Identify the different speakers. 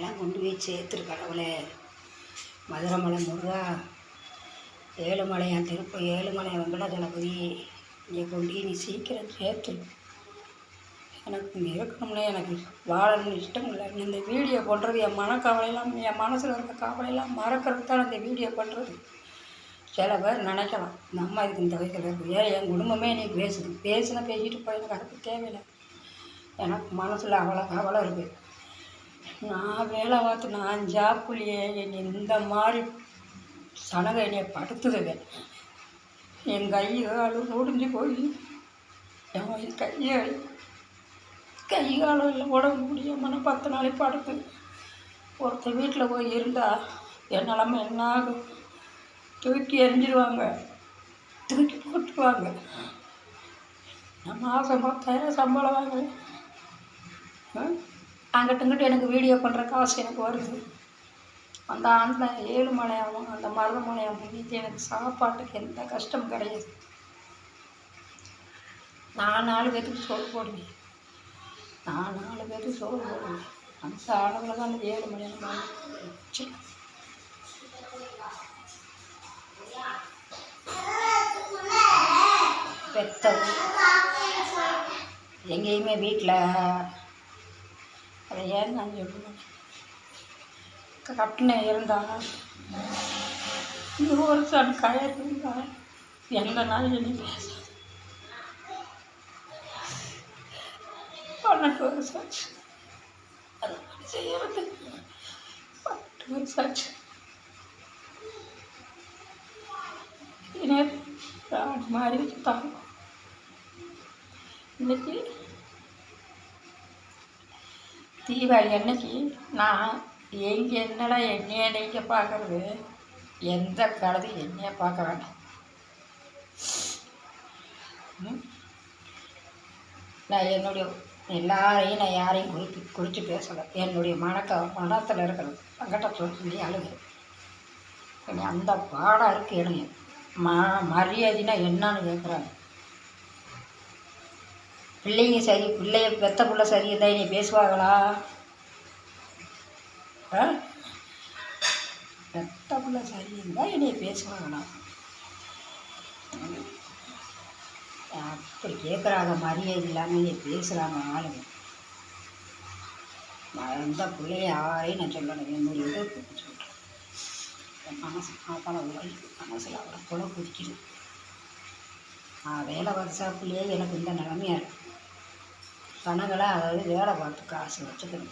Speaker 1: எல்லாம் கொண்டு போய் சேர்த்துரு கடவுளே. மதுரமலை முருகா, ஏழுமலையான் ஏழுமலை வெங்கடாஜலபதி, இங்கே கொண்டு நீ சீக்கிரம் சேர்த்து. எனக்கு இங்கே இருக்கணும்னே எனக்கு வாழணும்னு இஷ்டம் இல்லை. இந்த வீடியோ பண்ணுறது என் மனக்கவலையெல்லாம், என் மனசில் இருக்க கவலையெல்லாம் மறக்கிறதுக்கு தான் இந்த வீடியோ பண்ணுறது. சில பேர் நினைக்கலாம் நம்ம இதுக்கு இந்த வயசில் இருக்குது. என் குடும்பமே நீ பேசினா பேசிட்டு போய் எனக்கு அதுக்கு தேவையில்லை. எனக்கு மனசில் அவ்வளோ கவலை இருக்குது. நான் வேலை பார்த்து நான் ஜாப்புலையே என்னை இந்த மாதிரி சனகை என்னை படுத்துதுங்க. என் கை காலும் முடிஞ்சு போய் என் கை காலம் இல்லை, உடம்பு முடியாமல் 10 நாளைக்கு படுத்து. ஒருத்தர் வீட்டில் போய் இருந்தால் என் நிலமை என்ன ஆகும்? தூக்கி எறிஞ்சிடுவாங்க, தூக்கி போட்டுருவாங்க. நான் மாதம் 10,000 சம்பளம் வாங்குவேன். அங்கிட்டு எனக்கு வீடியோ பண்ணுற காசு எனக்கு வருது. அந்த ஆண்டில் ஏழுமலையாவும் அந்த மருதமலையாவும் பண்ணிட்டு எனக்கு சாப்பாட்டுக்கு எந்த கஷ்டமும் கிடையாது. நான் 4 பேருக்கு சோறு போடுவேன். அந்த அளவில் தான் அந்த ஏழுமலையாவும் பெத்தது. எங்கேயுமே வீட்டில் அதை ஏன் நான் சொல்லுவேன், கட்டின இருந்தால் ஒரு சன் கயிறு இருந்தால் எந்த நாள் என்ன பேச 12 வருஷம் ஆச்சு. அது செய்யறது 12 வருஷம் ஆச்சு. ராணி மாதிரி வச்சுட்டாங்க. இன்னைக்கு தீபாவளி அன்னைக்கு நான் என்னடா என்னைய நீங்கள் பார்க்குறது, எந்த காலத்தையும் என்னைய பார்க்க வேண்டாம். நான் என்னுடைய எல்லாரையும் நான் யாரையும் குறித்து பேசலை. என்னுடைய மனத்தில் இருக்கிறது சங்கடத்தை சொல்லி அழுகிறேன். என்னை அந்த பாடம் இருக்குது. எனக்கு மரியாதைனா என்னன்னு கேட்குறாங்க. பிள்ளைங்க சரி, பெத்த பிள்ளை சரி இருந்தால் என்னை பேசுவாங்களா? பெத்த பிள்ளை சரி இருந்தால் என்னை பேசுவாங்களா? அப்படி கேட்குறாங்க. மரியாதை இல்லாமல் என்னை பேசுகிறாங்க ஆளுங்க. அந்த பிள்ளைய யாரையும் நான் சொல்லணும். என்னுடைய இதை சொல்கிறேன். என் மனசு அவ்வளோ மனசில் அவ்வளோ கொலை குதிக்குது. நான் வேலை வருஷாப்புலேயே எனக்கு இந்த நிலமையாக இருக்குது. கணக்கெல்லாம் அதாவது வேலை பார்த்து காசு வச்சுக்கணும்.